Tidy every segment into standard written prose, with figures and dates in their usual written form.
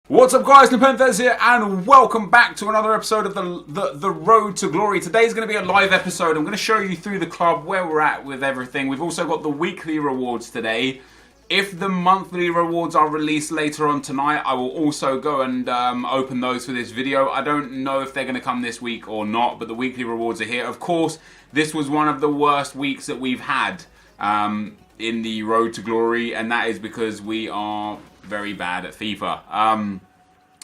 What's up guys, NepentheZ here and welcome back to another episode of the Road to Glory. Today's going to be a live episode. I'm going to show you through the club where we're at with everything. We've also got the weekly rewards today. If the monthly rewards are released later on tonight, I will also go and open those for this video. I don't know if they're going to come this week or not, but the weekly rewards are here. Of course, this was one of the worst weeks that we've had in the Road to Glory, and that is because we are very bad at FIFA.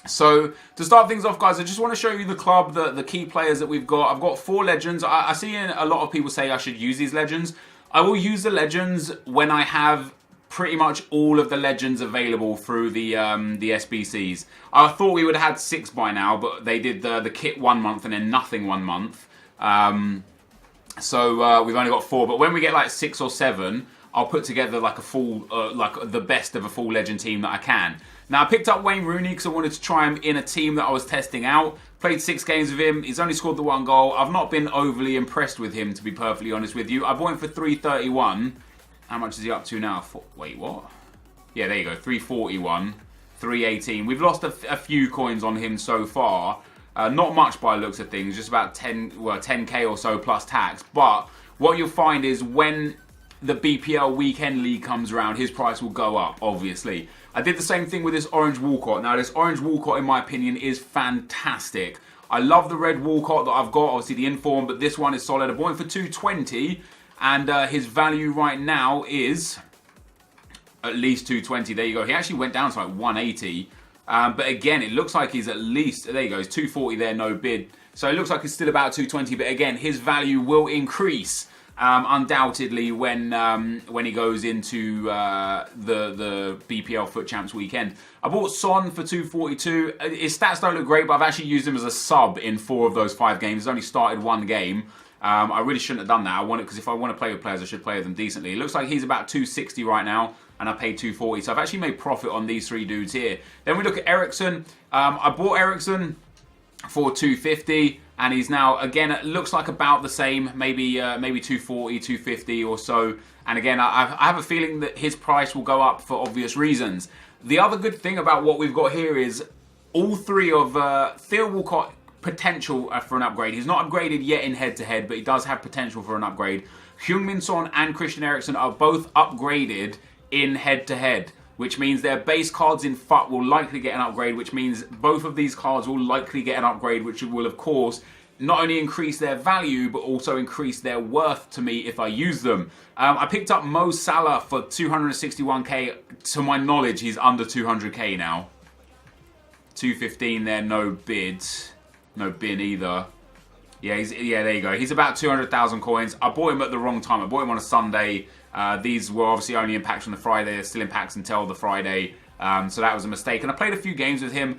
So to start things off, guys, I just want to show you the club, the key players that we've got. I've got 4 legends. I see a lot of people say I should use these legends. I will use the legends when I have pretty much all of the legends available through the SBCs. I thought we would have had 6 by now, but they did the kit 1 month and then nothing 1 month. So we've only got 4. But when we get like 6 or 7, I'll put together like a full, like the best of a full legend team that I can. Now I picked up Wayne Rooney because I wanted to try him in a team that I was testing out. Played 6 games with him. He's only scored the 1 goal. I've not been overly impressed with him, to be perfectly honest with you. I bought him for 331. How much is he up to now? Wait, what? Yeah, there you go. 341, 318. We've lost a few coins on him so far. Not much by the looks of things. Just about 10k or so plus tax. But what you'll find is when the BPL weekend league comes around, his price will go up, obviously. I did the same thing with this orange Walcott. Now, this orange Walcott, in my opinion, is fantastic. I love the red Walcott that I've got, obviously the inform, but this one is solid. I bought him for 220, and his value right now is at least 220. There you go. He actually went down to like 180. But again, it looks like he's at least, there you go, it's 240 there, no bid. So it looks like it's still about 220, but again, his value will increase undoubtedly when he goes into the BPL Foot Champs weekend. I bought Son for 242. His stats don't look great, but I've actually used him as a sub in 4 of those 5 games. He's only started 1 game. I really shouldn't have done that. I want it because if I want to play with players, I should play with them decently. It looks like he's about 260 right now, and I paid 240. So I've actually made profit on these 3 dudes here. Then we look at Ericsson. I bought Ericsson for 250, and he's now, again, it looks like about the same, maybe 240, 250 or so. And again, I have a feeling that his price will go up for obvious reasons. The other good thing about what we've got here is all 3 of Theo Walcott potential for an upgrade. He's not upgraded yet in head-to-head, but he does have potential for an upgrade. Heung-min Son and Christian Eriksen are both upgraded in head-to-head, which means their base cards in FUT will likely get an upgrade, which means both of these cards will likely get an upgrade, which will, of course, not only increase their value, but also increase their worth to me if I use them. I picked up Mo Salah for 261k. To my knowledge, he's under 200k now. 215 there, no bid. No bin either. Yeah, there you go. He's about 200,000 coins. I bought him at the wrong time. I bought him on a Sunday. These were obviously only in packs on the Friday. They're still in packs until the Friday. So that was a mistake. And I played a few games with him.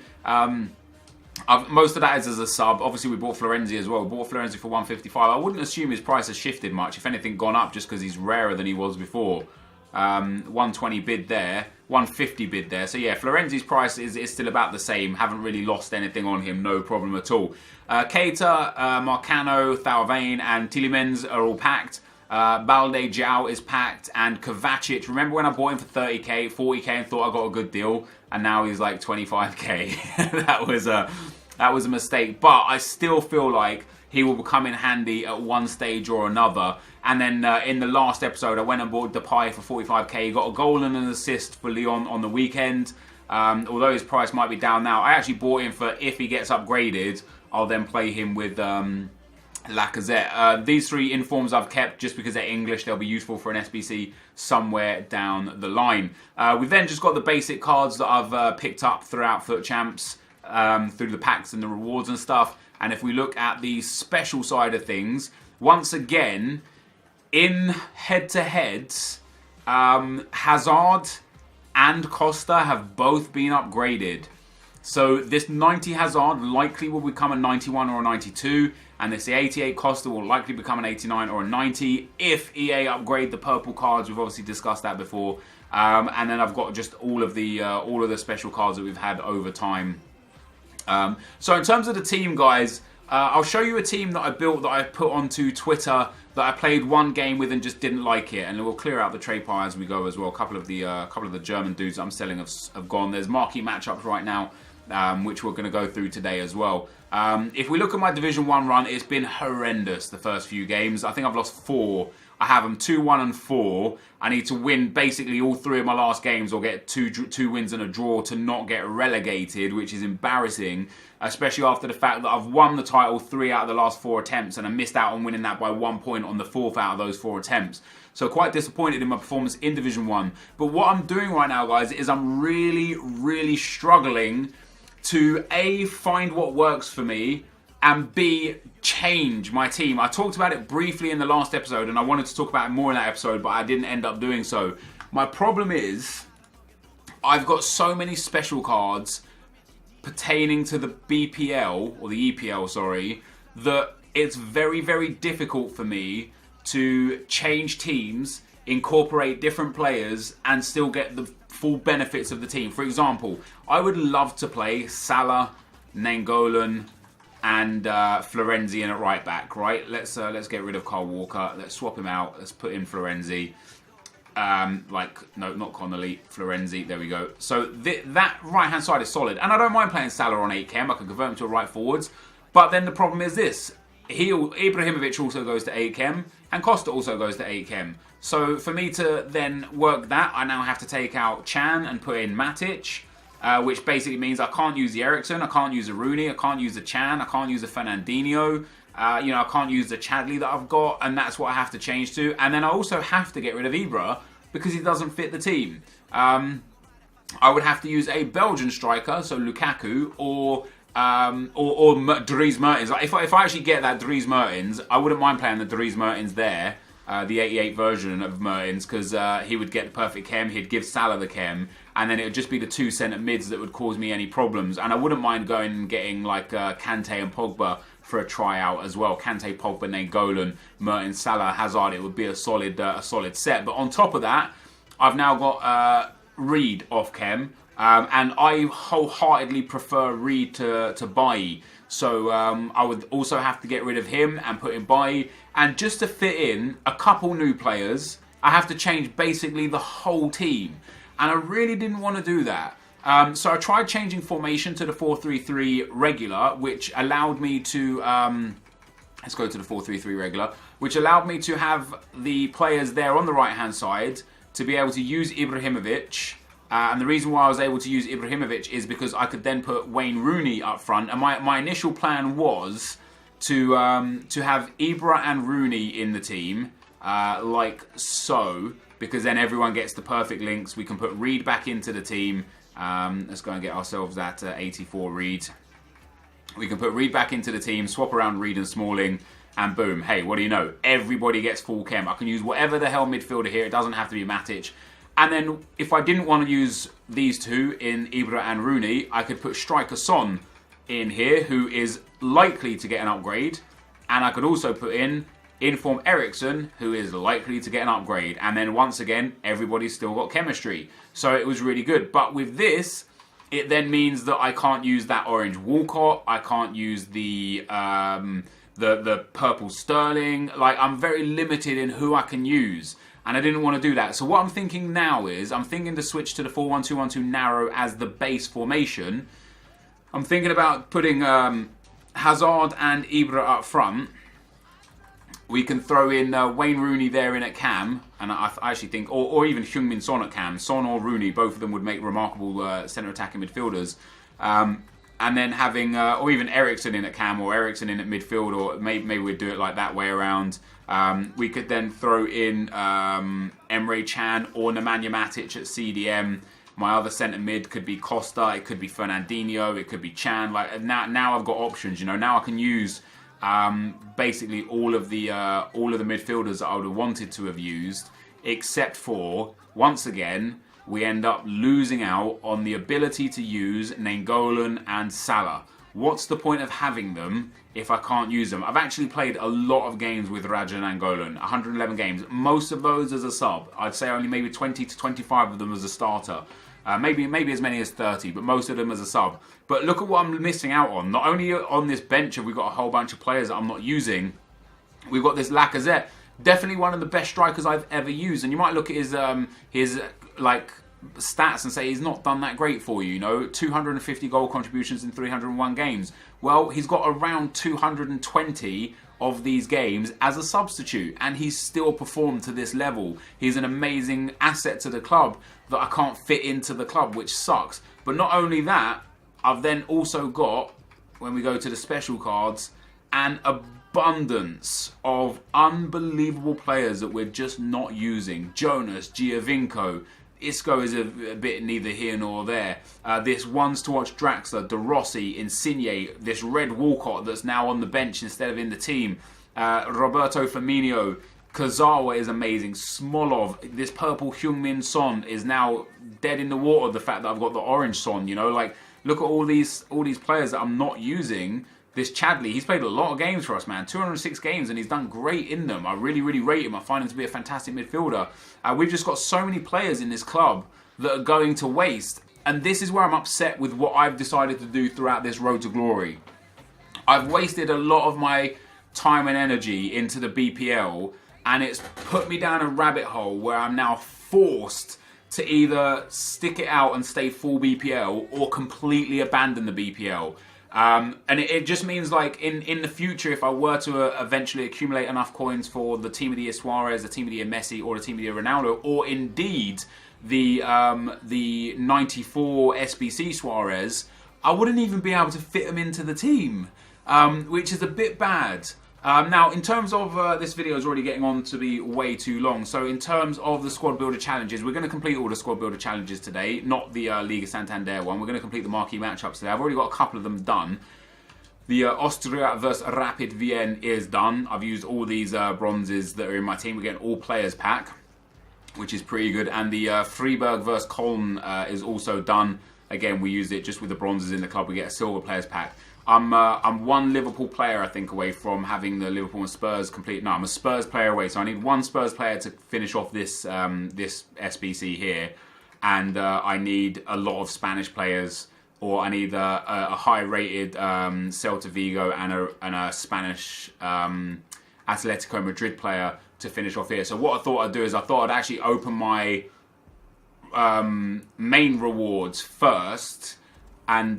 Most of that is as a sub. Obviously, we bought Florenzi as well. We bought Florenzi for 155. I wouldn't assume his price has shifted much. If anything, gone up just because he's rarer than he was before. 120 bid there. 150 bid there. So yeah, Florenzi's price is still about the same. Haven't really lost anything on him. No problem at all. Keita, Marcano, Thauvane and Tielemans are all packed. Balde João is packed, and Kovacic. Remember when I bought him for 30k, 40k, and thought I got a good deal, and now he's like 25k. that was a mistake, but I still feel like he will come in handy at one stage or another. And then in the last episode, I went and bought Depay for 45k. He got a goal and an assist for Lyon on the weekend. Although his price might be down now, I actually bought him for, if he gets upgraded, I'll then play him with Lacazette. These 3 informs I've kept just because they're English. They'll be useful for an SBC somewhere down the line. We've then just got the basic cards that I've picked up throughout Foot Champs, through the packs and the rewards and stuff. And if we look at the special side of things, once again, in head-to-heads, Hazard and Costa have both been upgraded. So this 90 Hazard likely will become a 91 or a 92, and this 88 Costa will likely become an 89 or a 90 if EA upgrade the purple cards. We've obviously discussed that before. And then I've got just all of the special cards that we've had over time. So in terms of the team, guys, I'll show you a team that I built that I put onto Twitter that I played 1 game with and just didn't like it, and we'll clear out the trade pile as we go as well. A couple of the German dudes that I'm selling have gone. There's marquee matchups right now which we're going to go through today as well. If we look at my Division 1 run, it's been horrendous the first few games. I think I've lost 4. I have them 2-1 and 4. I need to win basically all 3 of my last games or get two wins and a draw to not get relegated, which is embarrassing, especially after the fact that I've won the title 3 out of the last 4 attempts and I missed out on winning that by 1 point on the 4th out of those 4 attempts. So quite disappointed in my performance in Division 1. But what I'm doing right now, guys, is I'm really struggling to A, find what works for me, and B, change my team. I talked about it briefly in the last episode, and I wanted to talk about it more in that episode, but I didn't end up doing so. My problem is, I've got so many special cards pertaining to the BPL, or the EPL, sorry, that it's very difficult for me to change teams, incorporate different players, and still get the full benefits of the team. For example, I would love to play Salah, Nainggolan, and Florenzi in at right back, right? Let's get rid of Kyle Walker. Let's swap him out. Let's put in Florenzi. No, not Connolly. Florenzi. There we go. So that right-hand side is solid. And I don't mind playing Salah on 8 chem. I can convert him to a right forwards. But then the problem is this. Ibrahimovic also goes to 8 chem. And Costa also goes to 8 chem. So for me to then work that, I now have to take out Chan and put in Matic. Which basically means I can't use the Eriksen, I can't use the Rooney, I can't use the Chan, I can't use the Fernandinho, I can't use the Chadley that I've got, and that's what I have to change to. And then I also have to get rid of Ibra because he doesn't fit the team. I would have to use a Belgian striker, so Lukaku, or Dries Mertens. Like if I actually get that Dries Mertens, I wouldn't mind playing the Dries Mertens there. The 88 version of Mertens, because he would get the perfect chem, he'd give Salah the chem, and then it would just be the 2 centre mids that would cause me any problems. And I wouldn't mind going and getting like Kante and Pogba for a tryout as well. Kante, Pogba, Nainggolan, Mertens, Salah, Hazard. It would be a solid set. But on top of that, I've now got Reed off chem, and I wholeheartedly prefer Reed to Bailly. So I would also have to get rid of him and put in Bailly. And just to fit in a couple new players, I have to change basically the whole team. And I really didn't want to do that. So I tried changing formation to the 4-3-3 regular, which allowed me to... let's go to the 4-3-3 regular, which allowed me to have the players there on the right-hand side to be able to use Ibrahimovic. And the reason why I was able to use Ibrahimovic is because I could then put Wayne Rooney up front. And my initial plan was to have Ibra and Rooney in the team, like so, because then everyone gets the perfect links. We can put Reed back into the team. Let's go and get ourselves that 84 Reed. We can put Reed back into the team, swap around Reed and Smalling, and boom. Hey, what do you know? Everybody gets full chem. I can use whatever the hell midfielder here. It doesn't have to be Matic. And then if I didn't want to use these two in Ibra and Rooney, I could put striker Son in here, who is likely to get an upgrade. And I could also put in inform Eriksen, who is likely to get an upgrade. And then once again, everybody's still got chemistry. So it was really good. But with this, it then means that I can't use that orange Walcott. I can't use the purple Sterling. Like, I'm very limited in who I can use. And I didn't want to do that. So what I'm thinking now is, I'm thinking to switch to the 4-1-2-1-2 narrow as the base formation. I'm thinking about putting Hazard and Ibra up front. We can throw in Wayne Rooney there in at cam. And I actually think, or even Heung-min Son at cam. Son or Rooney, both of them would make remarkable centre attacking midfielders. And then having, or even Eriksen in at cam, or Eriksen in at midfield, or maybe we'd do it like that way around. We could then throw in Emre Can or Nemanja Matic at CDM. My other centre mid could be Costa, it could be Fernandinho, it could be Can. Like now I've got options. You know, now I can use basically all of the midfielders that I would have wanted to have used, except for once again we end up losing out on the ability to use Nainggolan and Salah. What's the point of having them if I can't use them? I've actually played a lot of games with Raja Nainggolan, 111 games. Most of those as a sub. I'd say only maybe 20 to 25 of them as a starter. Maybe as many as 30, but most of them as a sub. But look at what I'm missing out on. Not only on this bench have we got a whole bunch of players that I'm not using, we've got this Lacazette. Definitely one of the best strikers I've ever used. And you might look at his like stats and say he's not done that great for you. You know, 250 goal contributions in 301 games. Well, he's got around 220 of these games as a substitute, and he's still performed to this level. He's an amazing asset to the club that I can't fit into the club, which sucks. But not only that, I've then also got, when we go to the special cards, an abundance of unbelievable players that we're just not using. Jonas, Giovinco, Isco is a bit neither here nor there. This ones to watch Draxler, De Rossi, Insigne, this Red Walcott that's now on the bench instead of in the team. Roberto Firmino, Kazawa is amazing. Smolov, this purple Heung-min Son is now dead in the water. The fact that I've got the orange Son, you know, like look at all these players that I'm not using. This Chadley, he's played a lot of games for us, man. 206 games, and he's done great in them. I really, really rate him. I find him to be a fantastic midfielder. We've just got so many players in this club that are going to waste. And this is where I'm upset with what I've decided to do throughout this road to glory. I've wasted a lot of my time and energy into the BPL, and it's put me down a rabbit hole where I'm now forced to either stick it out and stay full BPL or completely abandon the BPL. And it just means, like, in the future, if I were to eventually accumulate enough coins for the Team of the Year Suarez, the Team of the Year Messi, or the Team of the Year Ronaldo, or indeed the 94 SBC Suarez, I wouldn't even be able to fit them into the team, which is a bit bad. Now, in terms of this video is already getting on to be way too long. So in terms of the squad builder challenges, we're going to complete all the squad builder challenges today, not the Liga Santander one. We're going to complete the marquee matchups today. I've already got a couple of them done. The Austria versus Rapid Vienna is done. I've used all these bronzes that are in my team. We're getting all players pack, which is pretty good. And the Freiburg versus Köln is also done. Again, we used it just with the bronzes in the club. We get a silver players pack. I'm one Liverpool player, I think, away from having the Liverpool and Spurs complete. No, I'm a Spurs player away, so I need one Spurs player to finish off this this SBC here, and I need a lot of Spanish players, or I need a high-rated Celta Vigo and a Spanish Atletico Madrid player to finish off here. So what I thought I'd do is I thought I'd actually open my main rewards first, and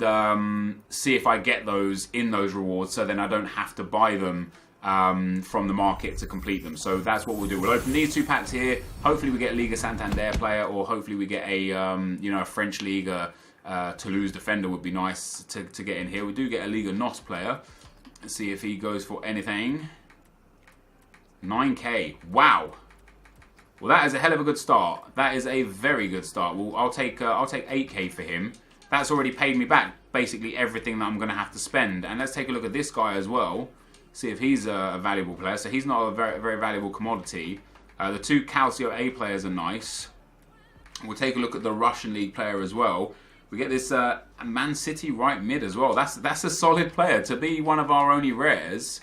see if I get those in those rewards, so then I don't have to buy them from the market to complete them. So that's what we'll do. We'll open these two packs here. Hopefully we get a Liga Santander player, or hopefully we get a you know, a French Liga Toulouse defender would be nice to get in here. We do get a Liga NOS player. Let's see if he goes for anything. 9k. Wow. Well, that is a hell of a good start. That is a very good start. Well, I'll take 8k for him. That's already paid me back basically everything that I'm going to have to spend. And let's take a look at this guy as well. See if he's a valuable player. So he's not a very, very valuable commodity. The two Calcio A players are nice. We'll take a look at the Russian League player as well. We get this Man City right mid as well. That's a solid player. To be one of our only rares.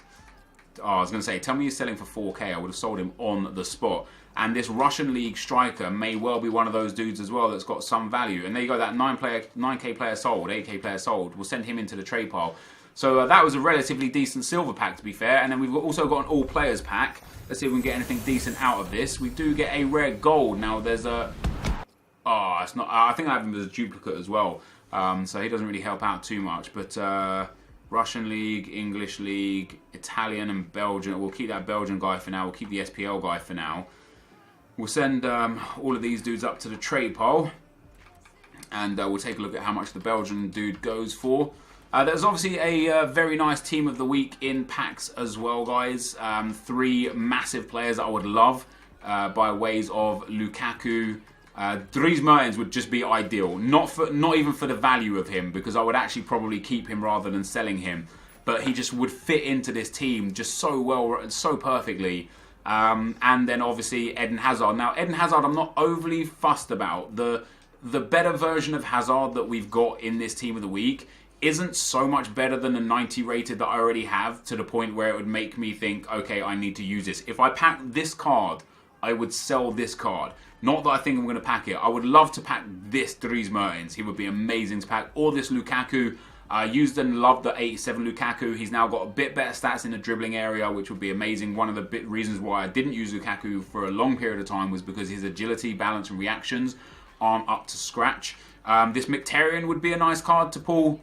Oh, I was going to say, tell me he's selling for 4k. I would have sold him on the spot. And this Russian League striker may well be one of those dudes as well that's got some value. And there you go, that 9k player sold, 8k player sold. We'll send him into the trade pile. So that was a relatively decent silver pack, to be fair. And then we've also got an all players pack. Let's see if we can get anything decent out of this. We do get a rare gold. Now there's a... Oh, it's not... I think I have him as a duplicate as well. So he doesn't really help out too much. But Russian League, English League, Italian and Belgian. We'll keep that Belgian guy for now. We'll keep the SPL guy for now. We'll send all of these dudes up to the trade pile, and we'll take a look at how much the Belgian dude goes for. There's obviously a very nice team of the week in packs as well, guys. 3 massive players that I would love by ways of Lukaku. Dries Mertens would just be ideal. Not even for the value of him, because I would actually probably keep him rather than selling him. But he just would fit into this team just so well, so perfectly. And then obviously Eden Hazard. Now Eden Hazard I'm not overly fussed about. The better version of Hazard that we've got in this team of the week isn't so much better than the 90 rated that I already have, to the point where it would make me think, okay, I need to use this. If I pack this card, I would sell this card. Not that I think I'm going to pack it. I would love to pack this Dries Mertens. He would be amazing to pack. Or this Lukaku. I used and loved the 87 Lukaku. He's now got a bit better stats in the dribbling area, which would be amazing. One of the reasons why I didn't use Lukaku for a long period of time was because his agility, balance and reactions aren't up to scratch. This Mkhitaryan would be a nice card to pull.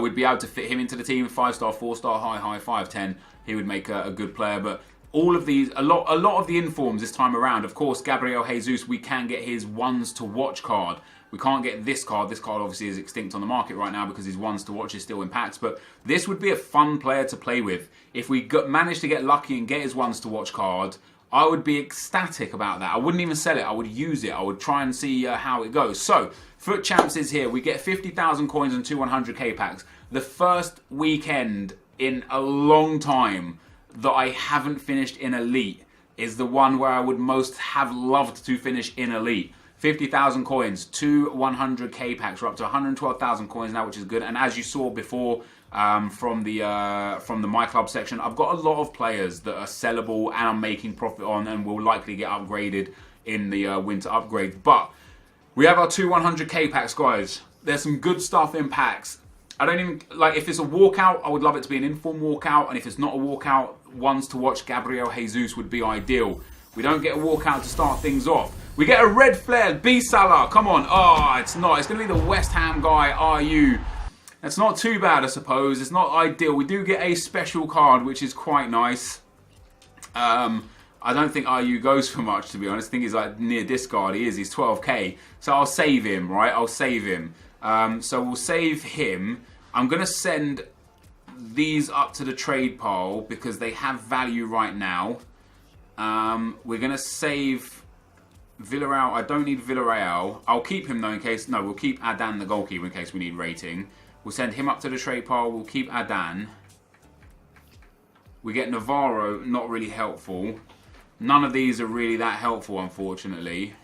We'd be able to fit him into the team. 5-star, 4-star, high, 5-10. He would make a good player. But all of these, a lot of the informs this time around. Of course, Gabriel Jesus, we can get his ones to watch card. We can't get this card. This card obviously is extinct on the market right now because his ones to watch is still in packs. But this would be a fun player to play with. If we managed to get lucky and get his ones to watch card, I would be ecstatic about that. I wouldn't even sell it. I would use it. I would try and see how it goes. So, Foot Champs is here. We get 50,000 coins and 2 100k packs. The first weekend in a long time that I haven't finished in Elite is the one where I would most have loved to finish in Elite. 50,000 coins, 2 100k packs. We're up to 112,000 coins now, which is good. And as you saw before from the My Club section, I've got a lot of players that are sellable and I'm making profit on and will likely get upgraded in the winter upgrade. But we have our 2 100k packs, guys. There's some good stuff in packs. I don't even, like, if it's a walkout, I would love it to be an inform walkout. And if it's not a walkout, ones to watch Gabriel Jesus would be ideal. We don't get a walkout to start things off. We get a red flare, B Salah, come on. Oh, it's not. It's going to be the West Ham guy, RU. That's not too bad, I suppose. It's not ideal. We do get a special card, which is quite nice. I don't think RU goes for much, to be honest. I think he's like near discard. He is. He's 12k. So I'll save him, right? I'll save him. So we'll save him. I'm going to send these up to the trade pile because they have value right now. We're going to save Villarreal. I don't need Villarreal. I'll keep him though in case... No, we'll keep Adan, the goalkeeper, in case we need rating. We'll send him up to the trade pile. We'll keep Adan. We get Navarro, not really helpful. None of these are really that helpful, unfortunately.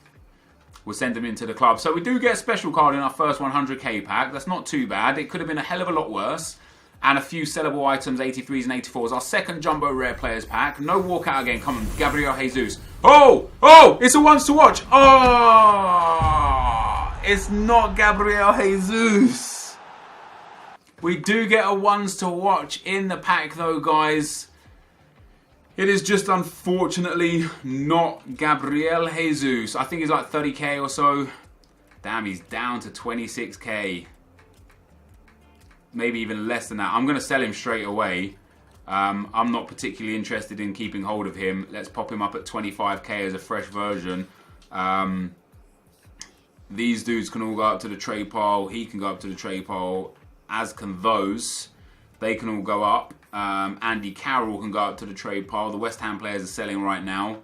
We'll send him into the club. So we do get a special card in our first 100k pack. That's not too bad. It could have been a hell of a lot worse. And a few sellable items, 83s and 84s. Our second jumbo rare players pack. No walkout again. Come on, Gabriel Jesus. Oh! Oh! It's a ones to watch. Oh! It's not Gabriel Jesus. We do get a ones to watch in the pack though, guys. It is just unfortunately not Gabriel Jesus. I think he's like 30k or so. Damn, he's down to 26k. Maybe even less than that. I'm going to sell him straight away. I'm not particularly interested in keeping hold of him. Let's pop him up at 25k as a fresh version. These dudes can all go up to the trade pile. He can go up to the trade pile, as can those. They can all go up. Andy Carroll can go up to the trade pile. The West Ham players are selling right now.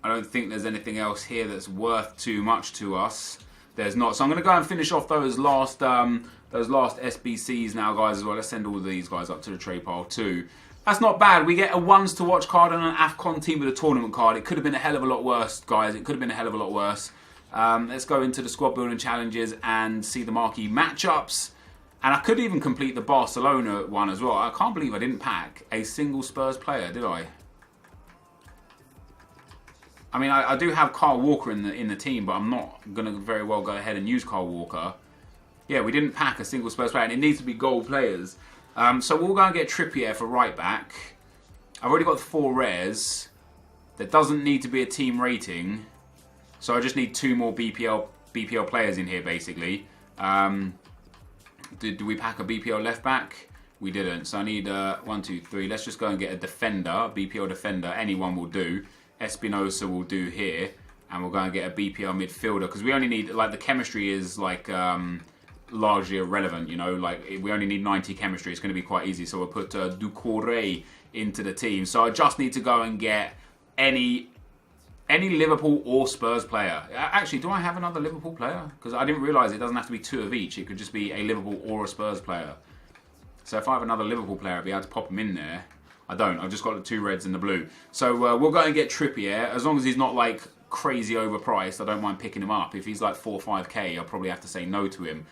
I don't think there's anything else here that's worth too much to us. There's not. So I'm going to go and finish off those last SBCs now, guys, as well. Let's send all of these guys up to the trade pile too. That's not bad. We get a ones to watch card and an AFCON team with a tournament card. It could have been a hell of a lot worse, guys. It could have been a hell of a lot worse. Let's go into the squad building challenges and see the marquee matchups. And I could even complete the Barcelona one as well. I can't believe I didn't pack a single Spurs player, did I? I mean, I do have Kyle Walker in the team, but I'm not going to very well go ahead and use Kyle Walker. Yeah, we didn't pack a single Spurs player, and it needs to be gold players. So we'll go and get Trippier for right back. I've already got 4 rares. There doesn't need to be a team rating. So I just need 2 more BPL players in here, basically. Did we pack a BPL left back? We didn't. So I need 1, 2, 3. Let's just go and get a defender, BPL defender. Anyone will do. Espinosa will do here. And we'll go and get a BPL midfielder. Because we only need, like, the chemistry is, like, largely irrelevant, you know. Like, we only need 90 chemistry. It's going to be quite easy. So we'll put Doucouré into the team. So I just need to go and get any Liverpool or Spurs player. Actually, do I have another Liverpool player? Because I didn't realise it doesn't have to be 2 of each. It could just be a Liverpool or a Spurs player. So if I have another Liverpool player, I'd be able to pop him in there. I don't. I've just got the 2 reds and the blue. So we'll go and get Trippier. As long as he's not like crazy overpriced, I don't mind picking him up. If he's like 4 or 5k, I'll probably have to say no to him.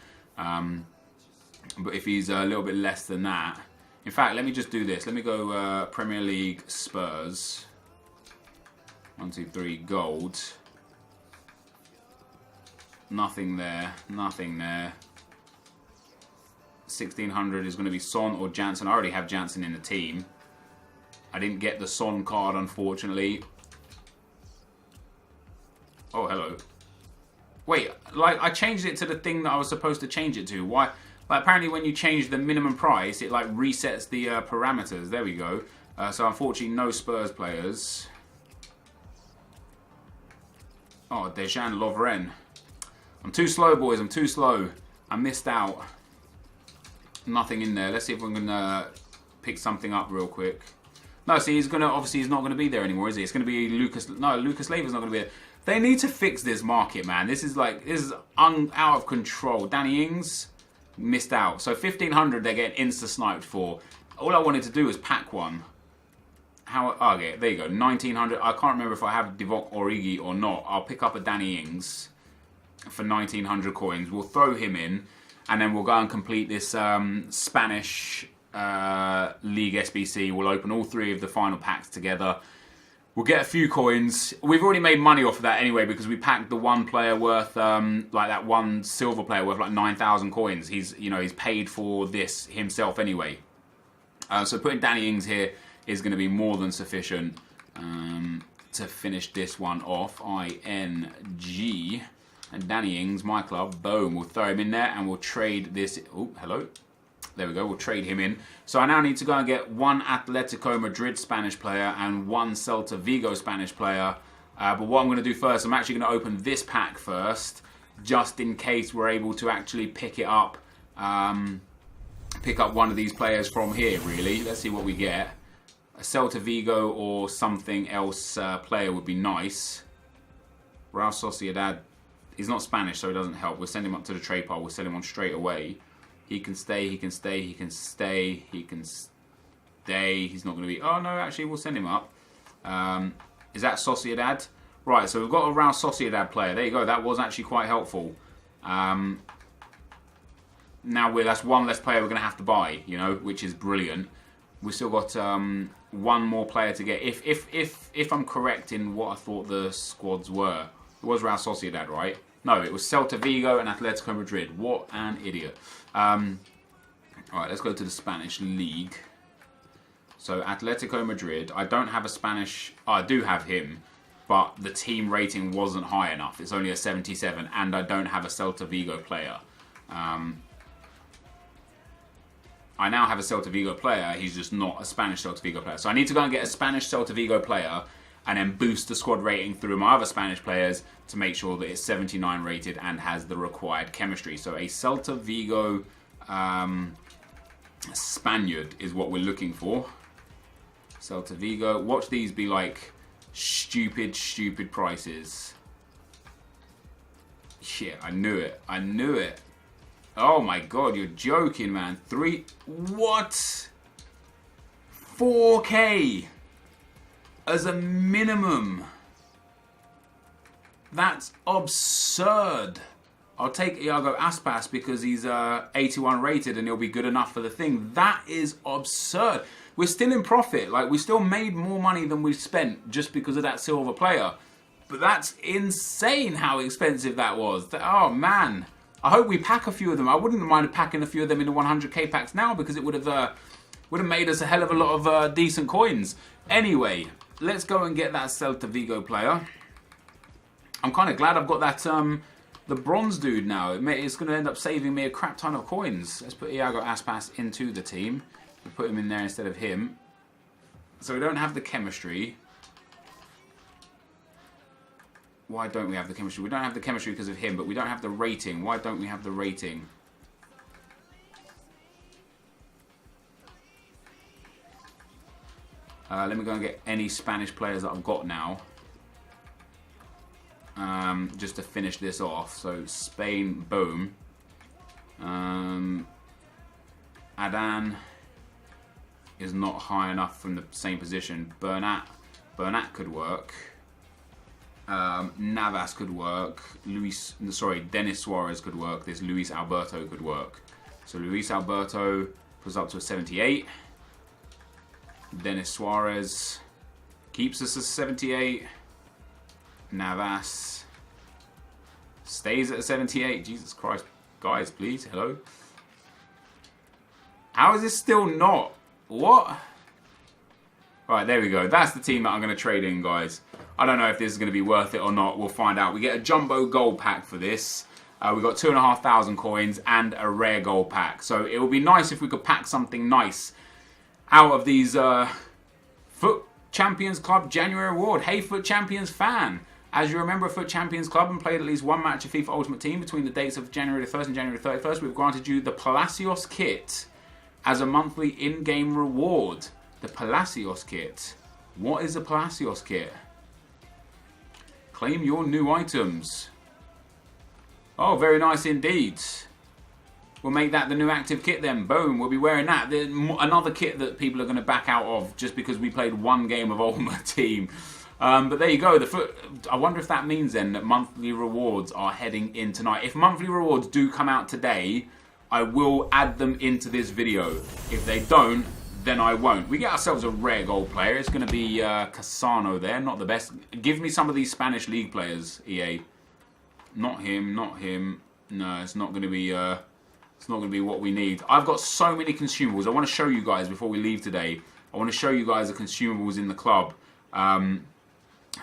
But if he's a little bit less than that... In fact, let me just do this. Let me go Premier League Spurs. 1, 2, 3, gold. Nothing there. Nothing there. 1600 is going to be Son or Jansen. I already have Jansen in the team. I didn't get the Son card, unfortunately. Oh, hello. Wait, like, I changed it to the thing that I was supposed to change it to. Why? Like, apparently when you change the minimum price, it, like, resets the parameters. There we go. So, unfortunately, no Spurs players. Oh, Dejan Lovren. I'm too slow, boys. I'm too slow. I missed out. Nothing in there. Let's see if we can pick something up real quick. No, see, obviously he's not gonna be there anymore, is he? It's gonna be Lucas. No, Lucas Leiva's not gonna be there. They need to fix this market, man. This is out of control. Danny Ings missed out. So 1,500 they're getting insta sniped for. All I wanted to do was pack one. Okay, there you go. 1,900. I can't remember if I have Divock Origi or not. I'll pick up a Danny Ings for 1,900 coins. We'll throw him in, and then we'll go and complete this Spanish League SBC. We'll open all 3 of the final packs together. We'll get a few coins. We've already made money off of that anyway because we packed the one player worth, like that one silver player worth like 9,000 coins. He's paid for this himself anyway. So putting Danny Ings here is going to be more than sufficient to finish this one off. ING. And Danny Ings, my club. Boom. We'll throw him in there and we'll trade this. Oh, hello. There we go. We'll trade him in. So I now need to go and get one Atletico Madrid Spanish player and one Celta Vigo Spanish player. But what I'm going to do first, I'm actually going to open this pack first, just in case we're able to actually pick it up. Pick up one of these players from here, really. Let's see what we get. A Celta Vigo or something else player would be nice. Real Sociedad. He's not Spanish, so it doesn't help. We'll send him up to the trade pile. We'll send him on straight away. He can stay, he can stay, he can stay, he can stay. He's not going to be... Oh, no, actually, we'll send him up. Is that Sociedad? Right, so we've got a Real Sociedad player. There you go. That was actually quite helpful. Now, that's one less player we're going to have to buy, which is brilliant. We've still got one more player to get. If I'm correct in what I thought the squads were. It was Real Sociedad, right? No, it was Celta Vigo and Atletico Madrid. What an idiot. Alright, let's go to the Spanish League. So, Atletico Madrid. I don't have a Spanish... Oh, I do have him. But the team rating wasn't high enough. It's only a 77. And I don't have a Celta Vigo player. I now have a Celta Vigo player. He's just not a Spanish Celta Vigo player. So, I need to go and get a Spanish Celta Vigo player and then boost the squad rating through my other Spanish players to make sure that it's 79 rated and has the required chemistry. So a Celta Vigo Spaniard is what we're looking for. Celta Vigo. Watch these be like stupid prices. Shit, I knew it. I knew it. Oh my god, you're joking, man. What? 4K as a minimum. That's absurd. I'll take Iago Aspas because he's 81 rated and he'll be good enough for the thing. That is absurd. We're still in profit. Like, we still made more money than we've spent just because of that silver player. But that's insane how expensive that was. Oh, man. I hope we pack a few of them. I wouldn't mind packing a few of them in the 100k packs now because it would have made us a hell of a lot of decent coins. Anyway, let's go and get that Celta Vigo player. I'm kind of glad I've got that the bronze dude now. It's going to end up saving me a crap ton of coins. Let's put Iago Aspas into the team. We'll put him in there instead of him. So we don't have the chemistry. Why don't we have the chemistry? We don't have the chemistry because of him, but we don't have the rating. Why don't we have the rating? Let me go and get any Spanish players that I've got now. Just to finish this off. So, Spain, boom. Adan is not high enough from the same position. Bernat could work. Navas could work. Denis Suarez could work. This Luis Alberto could work. So Luis Alberto puts up to a 78. Denis Suarez keeps us at 78. Navas stays at a 78. Jesus Christ. Guys, please. Hello. How is this still not? What? Alright, there we go. That's the team that I'm going to trade in, guys. I don't know if this is going to be worth it or not. We'll find out. We get a jumbo gold pack for this. We've got 2,500 coins and a rare gold pack. So it would be nice if we could pack something nice out of these Foot Champions Club January award. Hey, Foot Champions fan. As you remember, Foot Champions Club and played at least one match of FIFA Ultimate Team between the dates of January the 1st and January the 31st, we've granted you the Palacios kit as a monthly in-game reward. The Palacios kit. What is a Palacios kit? Claim your new items. Oh, very nice indeed. We'll make that the new active kit then. Boom, we'll be wearing that. Another kit that people are going to back out of just because we played one game of Ultimate Team. But there you go. I wonder if that means then that monthly rewards are heading in tonight. If monthly rewards do come out today, I will add them into this video. If they don't, then I won't. We get ourselves a rare gold player. It's going to be Casano there. Not the best. Give me some of these Spanish league players, EA. Not him. Not him. No, it's not going to be. It's not going to be what we need. I've got so many consumables. I want to show you guys before we leave today. I want to show you guys the consumables in the club.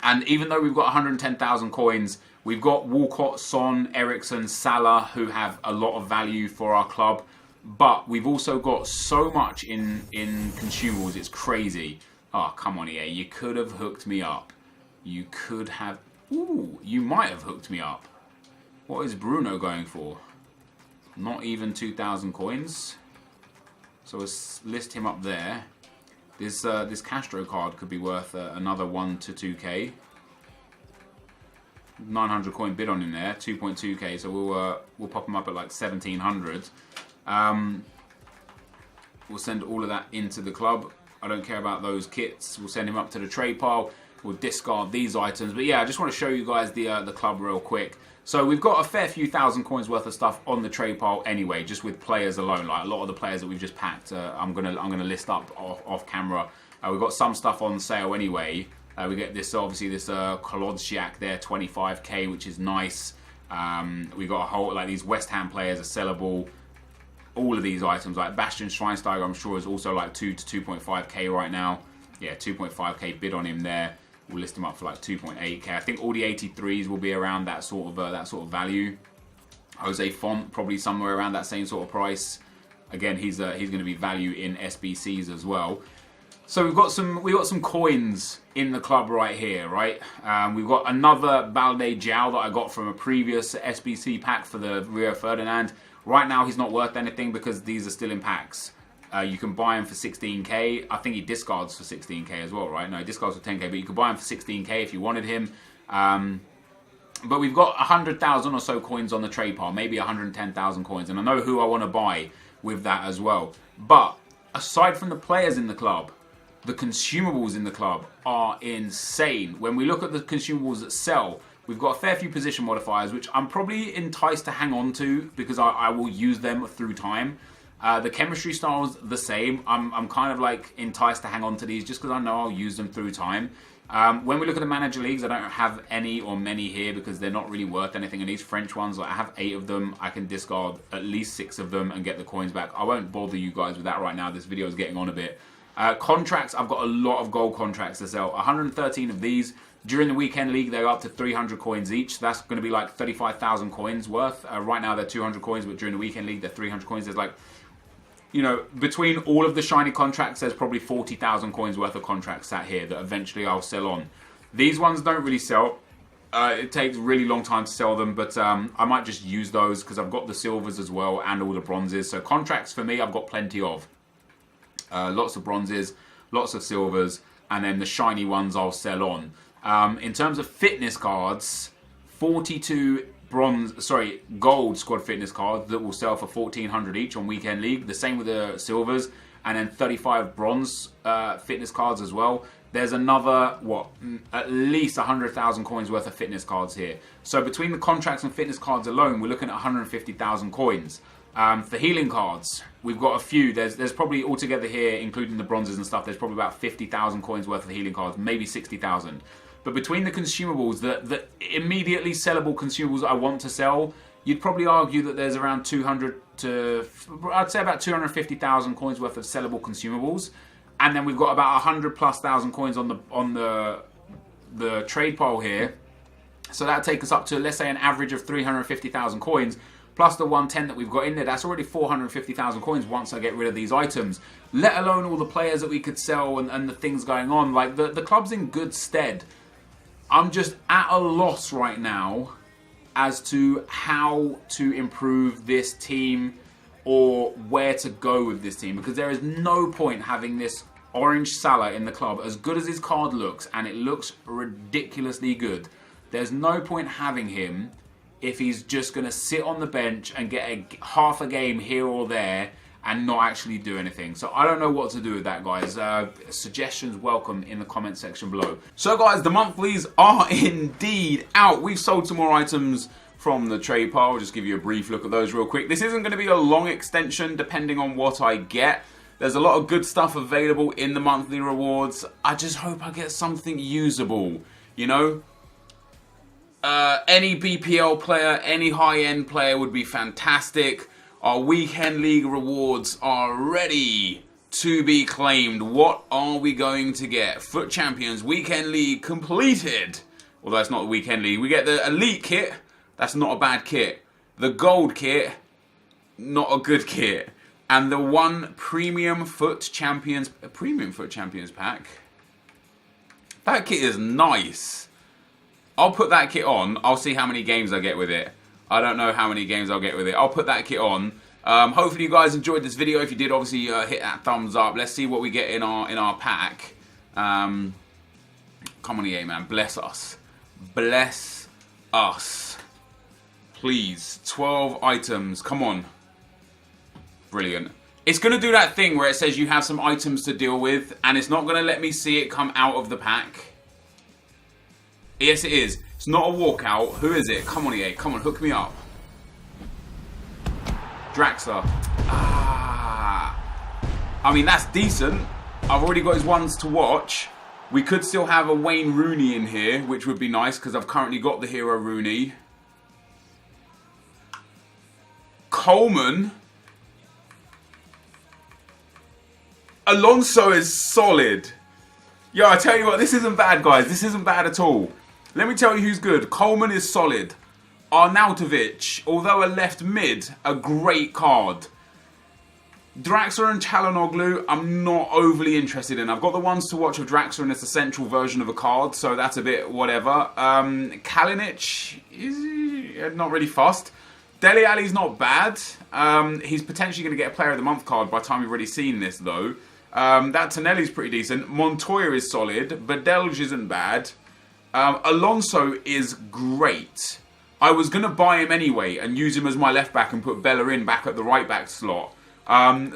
And even though we've got 110,000 coins, we've got Walcott, Son, Eriksson, Salah, who have a lot of value for our club. But we've also got so much in consumables, it's crazy. Oh, come on, EA. You could have hooked me up. You could have... Ooh, you might have hooked me up. What is Bruno going for? Not even 2,000 coins. So let's list him up there. This Castro card could be worth another 1 to 2k. 900 coin bid on him there, 2.2k. So we'll pop him up at like 1,700. We'll send all of that into the club. I don't care about those kits. We'll send him up to the trade pile. We'll discard these items. But yeah, I just want to show you guys the club real quick. So we've got a fair few thousand coins worth of stuff on the trade pile anyway, just with players alone. Like a lot of the players that we've just packed, I'm gonna list up off camera. We've got some stuff on sale anyway. We get this obviously this Kolodsiak there, 25k, which is nice. We got a whole like these West Ham players are sellable. All of these items like Bastian Schweinsteiger, I'm sure is also like 2 to 2.5k right now. Yeah, 2.5k bid on him there. We'll list him up for like 2.8k. I think all the 83s will be around that sort of value. Jose Font probably somewhere around that same sort of price. Again, he's going to be value in SBCs as well. So we've got some coins in the club right here, right? We've got another Balde Jow that I got from a previous SBC pack for the Rio Ferdinand. Right now he's not worth anything because these are still in packs. You can buy him for 16k. I think he discards for 16k as well, right? No, he discards for 10k, but you could buy him for 16k if you wanted him. But we've got 100,000 or so coins on the trade pile, maybe 110,000 coins, and I know who I want to buy with that as well. But aside from the players in the club, the consumables in the club are insane. When we look at the consumables that sell, we've got a fair few position modifiers, which I'm probably enticed to hang on to because I will use them through time. The chemistry style's the same. I'm kind of like enticed to hang on to these just because I know I'll use them through time. When we look at the manager leagues, I don't have any or many here because they're not really worth anything. And these French ones, like I have 8 of them. I can discard at least 6 of them and get the coins back. I won't bother you guys with that right now. This video is getting on a bit. Contracts, I've got a lot of gold contracts to sell. 113 of these. During the weekend league, they're up to 300 coins each. So that's going to be like 35,000 coins worth. Right now, they're 200 coins, but during the weekend league, they're 300 coins. There's like... You know, between all of the shiny contracts, there's probably 40,000 coins worth of contracts sat here that eventually I'll sell on. These ones don't really sell. It takes a really long time to sell them, but I might just use those because I've got the silvers as well and all the bronzes. So contracts for me, I've got plenty of. Lots of bronzes, lots of silvers, and then the shiny ones I'll sell on. In terms of fitness cards, 42... gold squad fitness cards that will sell for 1,400 each on weekend league. The same with the silvers, and then 35 bronze fitness cards as well. There's another at least 100,000 coins worth of fitness cards here. So between the contracts and fitness cards alone, we're looking at 150,000 coins. For healing cards, we've got a few. There's probably altogether here, including the bronzes and stuff, there's probably about 50,000 coins worth of healing cards, maybe 60,000. But between the consumables, the immediately sellable consumables I want to sell, you'd probably argue that there's around 200 to, I'd say about 250,000 coins worth of sellable consumables. And then we've got about 100+ thousand coins on the the trade pile here. So that'll take us up to, let's say, an average of 350,000 coins. Plus the 110 that we've got in there, that's already 450,000 coins once I get rid of these items. Let alone all the players that we could sell and the things going on. Like, the club's in good stead. I'm just at a loss right now as to how to improve this team or where to go with this team. Because there is no point having this orange Salah in the club, as good as his card looks, and it looks ridiculously good. There's no point having him if he's just going to sit on the bench and get half a game here or there and not actually do anything. So I don't know what to do with that, guys. Suggestions welcome in the comment section below. So guys, the monthlies are indeed out. We've sold some more items from the trade pile. I'll just give you a brief look at those real quick. This isn't going to be a long extension depending on what I get. There's a lot of good stuff available in the monthly rewards. I just hope I get something usable, you know? Any BPL player, any high-end player would be fantastic. Our weekend league rewards are ready to be claimed. What are we going to get? Foot Champions weekend league completed. Although it's not the weekend league. We get the elite kit. That's not a bad kit. The gold kit, not a good kit. And the one premium Foot Champions pack. That kit is nice. I'll put that kit on. I'll see how many games I get with it. I don't know how many games I'll get with it. I'll put that kit on. Hopefully you guys enjoyed this video. If you did, obviously hit that thumbs up. Let's see what we get in our pack. Come on, EA, man. Bless us. Bless us. Please. 12 items. Come on. Brilliant. It's going to do that thing where it says you have some items to deal with, and it's not going to let me see it come out of the pack. Yes, it is. It's not a walkout. Who is it? Come on, EA. Come on, hook me up. Draxler. I mean, that's decent. I've already got his ones to watch. We could still have a Wayne Rooney in here, which would be nice, because I've currently got the hero Rooney. Coleman. Alonso is solid. Yo, I tell you what, this isn't bad, guys. This isn't bad at all. Let me tell you who's good. Coleman is solid. Arnautovic, although a left mid, a great card. Draxler and Çalhanoğlu, I'm not overly interested in. I've got the ones to watch of Draxler, and it's a central version of a card, so that's a bit whatever. Kalinic is not really fussed. Dele Alli's not bad. He's potentially going to get a Player of the Month card by the time we've already seen this, though. That Tonelli's pretty decent. Montoya is solid. Badelj isn't bad. Alonso is great. I was going to buy him anyway and use him as my left back and put Bellerin back at the right back slot.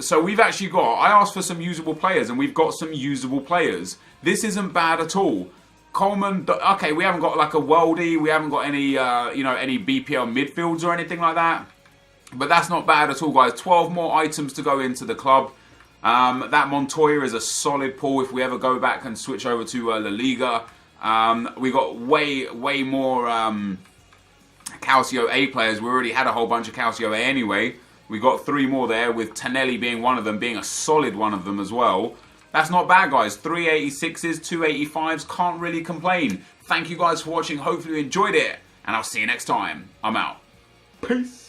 So we've actually got... I asked for some usable players, and we've got some usable players. This isn't bad at all. Coleman... Okay, we haven't got like a worldie. We haven't got any, any BPL midfields or anything like that. But that's not bad at all, guys. 12 more items to go into the club. That Montoya is a solid pull if we ever go back and switch over to La Liga. We got way more Calcio A players. We already had a whole bunch of Calcio A anyway. We got 3 more there, with Tonelli being one of them, being a solid one of them as well. That's not bad, guys. 386s, 285s, can't really complain. Thank you guys for watching. Hopefully you enjoyed it, and I'll see you next time. I'm out. Peace.